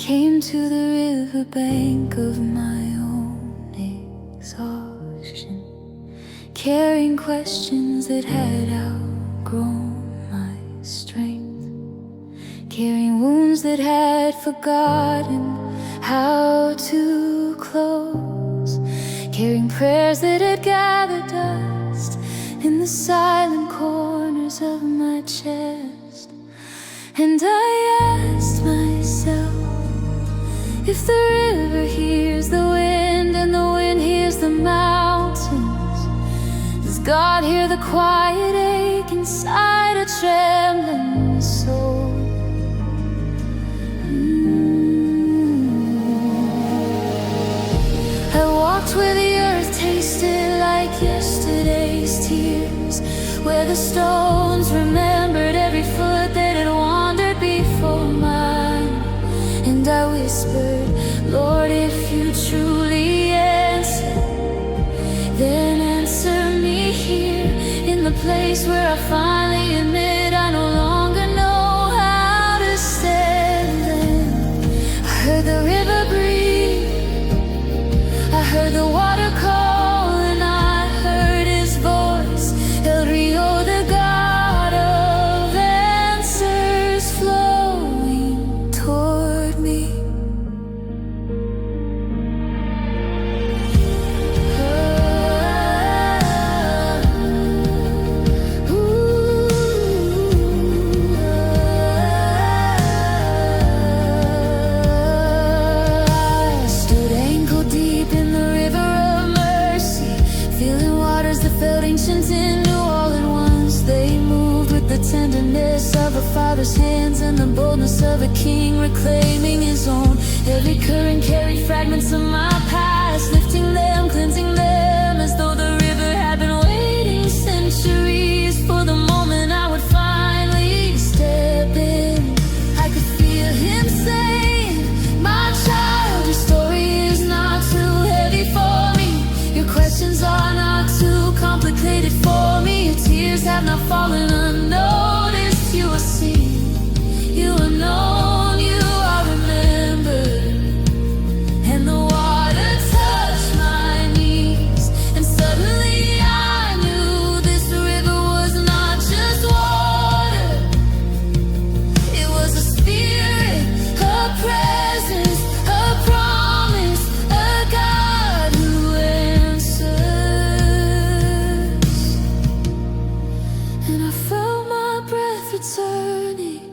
came to the riverbank of my own exhaustion, carrying questions that had outgrown my strength, carrying wounds that had forgotten how to close, carrying prayers that had gathered dust in the silent corners of my chest. And I asked myself, if the river hears the wind and the wind hears the mountains, does God hear the quiet ache inside a trembling soul? I walked where the earth tasted like yesterday's tears, where the stones remembered every foot that had wandered before mine. And I whispered, Lord, if you truly answer, then answer me here, in the place where I finally admit I no longer know how to stand. Then I heard the river breathe, I heard the water call, and I heard his voice, El Rio, the God of answers, flowing toward me. I stood ankle deep in the river of mercy, feeling waters that felt ancient and new all at once. They moved with the tenderness of a father's hands and the boldness of a king reclaiming his own. Every current carried fragments of my past, lifting them, cleansing them, as though the river had been waiting centuries for the moment I would finally step in. I could feel him saying, my child, your story is not too heavy for me, your questions are not too complicated for me, your tears have not fallen unnoticed. You are seen, you are known, you are remembered. And the water touched my knees, and suddenly I knew this river was not just water. It was a spirit, a presence, a promise, a God who answers. And I felt my breath returning,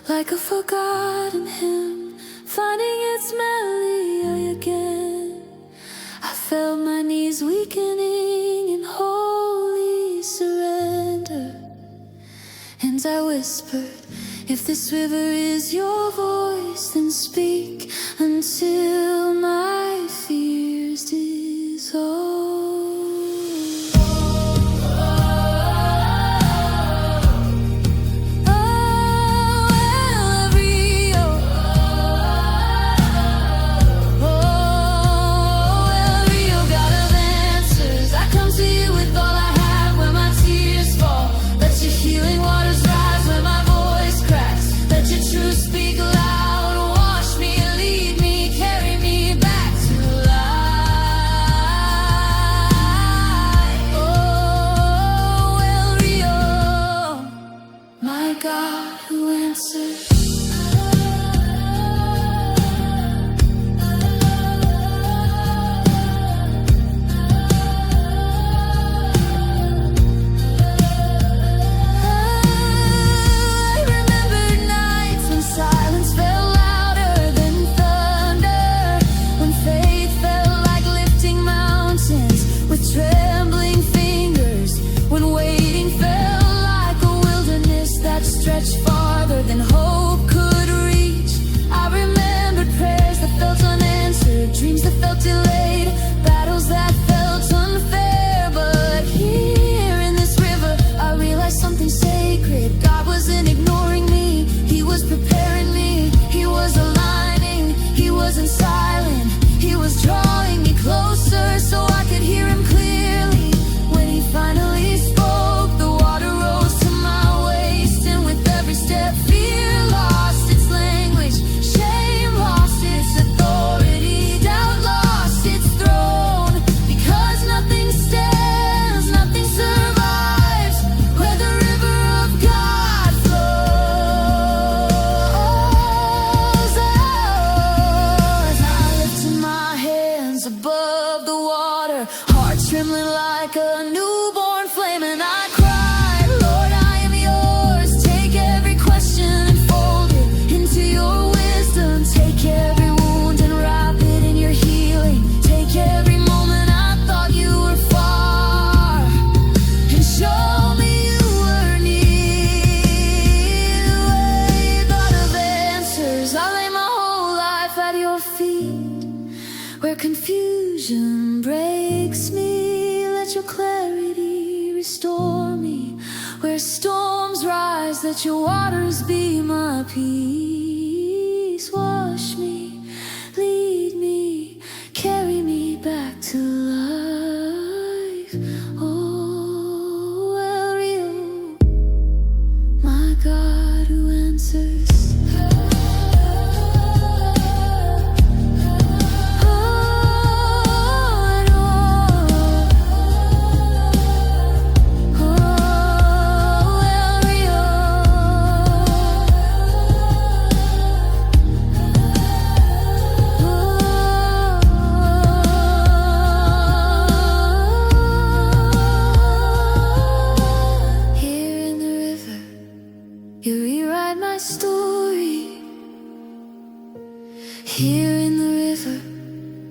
like a forgotten hymn, finding its melody again. I felt my knees weakening in holy surrender. And I whispered, if this river is your voice, then speak until my fears dissolve. Healing waters rise when my voice cracks. Let your truth speak loud. your feet. Where confusion breaks me, let your clarity restore me. Where storms rise, let your waters be my peace. Wash me, lead me, carry me back to life. Oh, El Rio, my God who answers. You rewrite my story. Here in the river,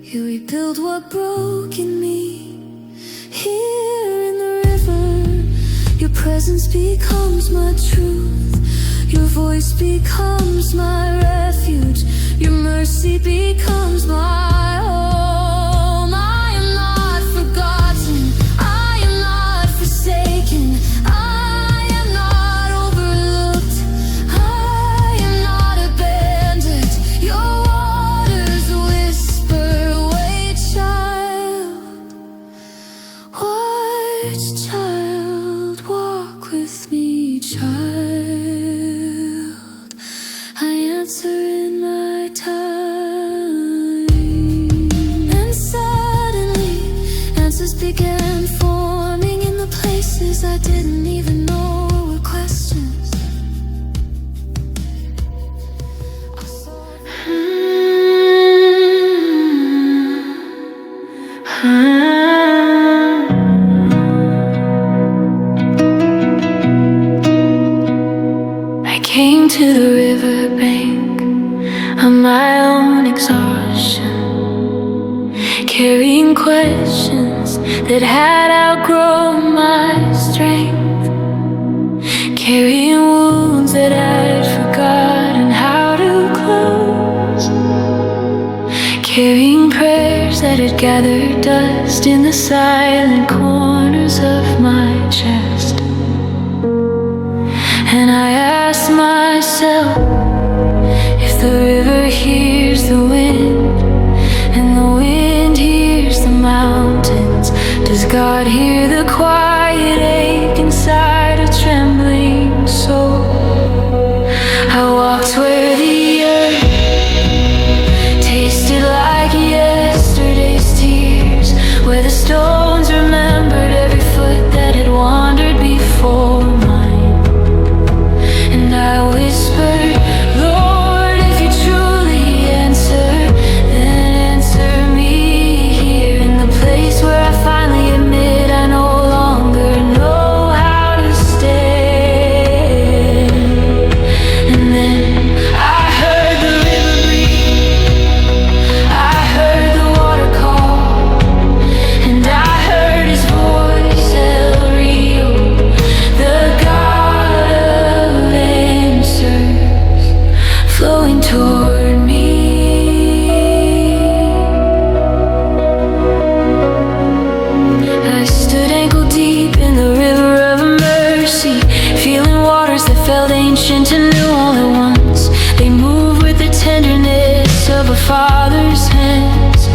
you rebuild what broke in me. Here in the river, your presence becomes my truth. Your voice becomes my refuge. Your mercy becomes my home. I am not forgotten. I am not forsaken. Child, walk with me, child. I answer in my time. And suddenly, answers began forming in the places I didn't even know were questions. Came to the riverbank on my own exhaustion, carrying questions that had outgrown my strength, carrying wounds that I'd forgotten how to close, carrying prayers that had gathered dust in the silent corners of my chest. And I asked myself, if the river hears the wind and the wind hears the mountains, does God hear the quiet ache inside a trembling soul? I walked where the earth tasted like yesterday's tears, where the stones remembered every foot that had wandered before mine. I whispered, Lord, if you truly answer, then answer me here in the place where I finally admit I no longer know how to stand. And then I heard the river breathe, I heard the water call, and I heard his voice, El Rio, the God of answers, flowing toward me. I stood ankle deep in the river of mercy, feeling waters that felt ancient and new all at once. They moved with the tenderness of a father's hands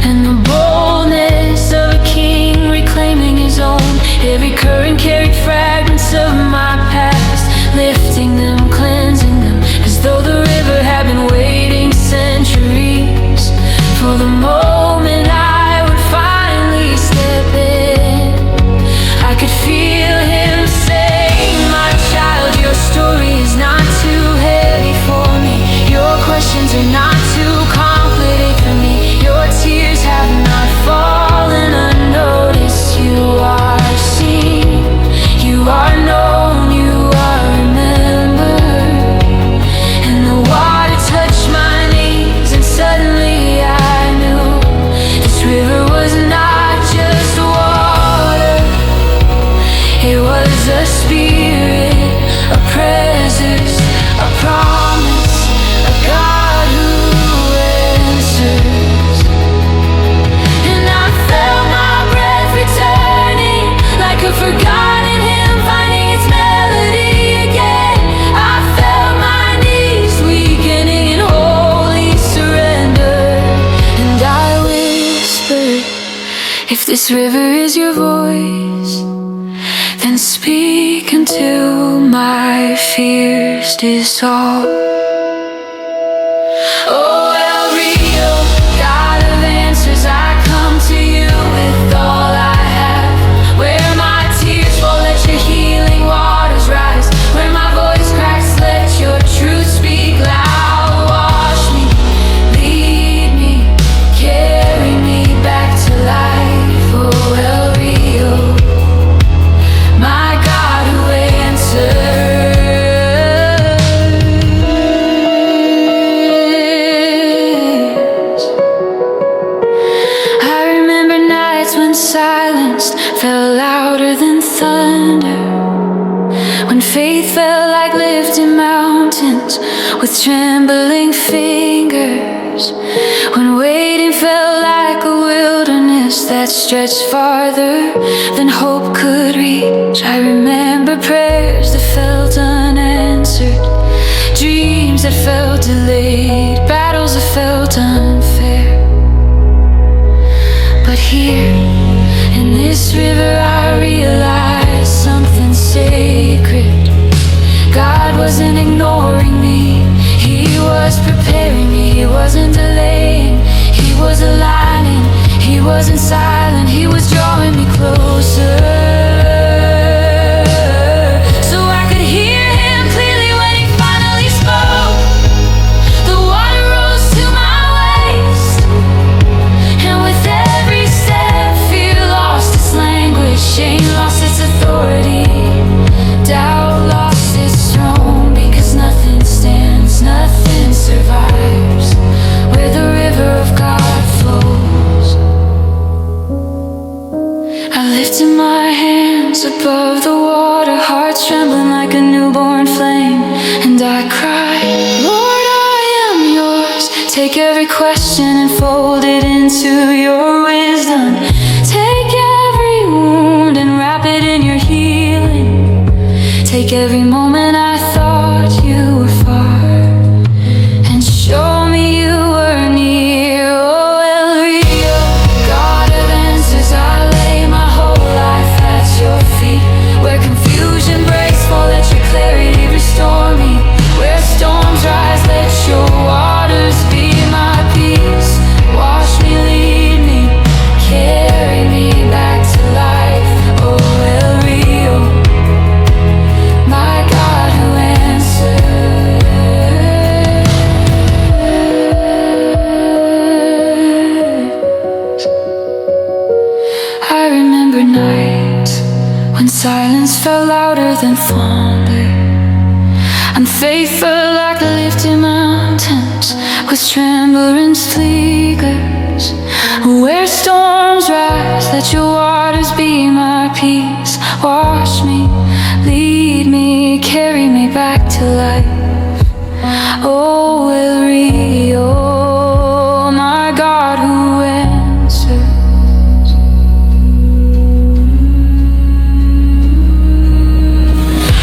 and the boldness of a king reclaiming his own. Every current carried fragments of my past, lifting them, cleansing them, as though the river had been waiting centuries for the moment I would finally step in. I could feel him saying, my child, your story is not too heavy for me. Your questions are not too complicated for me. Your tears have not fallen unnoticed. You are seen, you are known, you are remembered. And the water touched my knees, and suddenly I knew If this river is your voice, then speak until my fears dissolve. Oh, El Rio, God of answers, I come to you with all I have. Where my tears fall, let your healing waters rise. Where my voice cracks, let your truth speak loud. Wash me, lead me, carry me back to life. Oh, El Rio, my God who answers. I remember nights when silence felt louder than thunder, when faith felt like lifting mountains with trembling fingers, when waiting felt like a wilderness that stretched farther than hope could reach. I remember prayers that felt unanswered, dreams that felt delayed, battles that felt unfair. But here, in this river, I realized something sacred. God wasn't ignoring me, He was preparing me. He wasn't delaying, He was aligning. He wasn't silent, He was drawing me closer. So I could hear Him clearly when He finally spoke. The water rose to my waist, and with every step, fear lost its language, shame lost its authority, doubt lost its throne, because nothing stands, nothing survives where the river of God flows. I lifted my hands above the water, hearts trembling like a newborn flame, and I cried, Lord, I am yours. Take every question and fold it into your wisdom. Take every wound and wrap it in your healing. Take every moment I thought you were far, and show me you were near. Oh, El Rio, God of answers, I lay my whole life at your feet. Where confusion breaks, fall, let your clarity restore me. Where storms rise, let your waters be my peace. Wash me, lead me, carry me back to life. Oh, El Rio, my God who answers. I remember nights when silence felt louder than thunder, and faith felt like lifting mountains with trembling fingers. Where storms rise, let your waters be my peace. Wash me, lead me, carry me back to life. Oh, El Rio, my God who answers.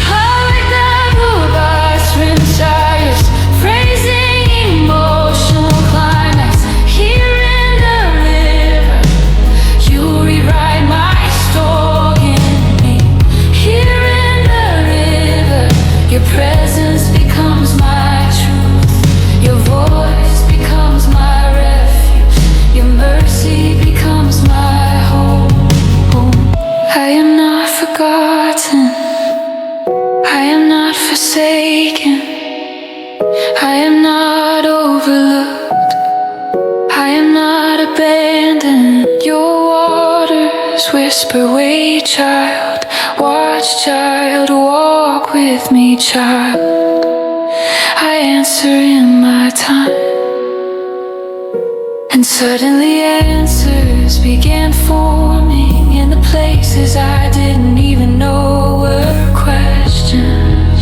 Like that blue by spring chariots, praising emotional climax. Here in the river, you rewrite my story in me. Here in the river, your presence becomes my truth. Your voice becomes my refuge. Your mercy becomes my home. I am not forgotten, I am not forsaken, I am not overlooked, I am not abandoned. Your waters whisper, wait, child, watch, child, walk with me, child. I answer in my time, and suddenly answers began forming in the places I didn't even know were questions.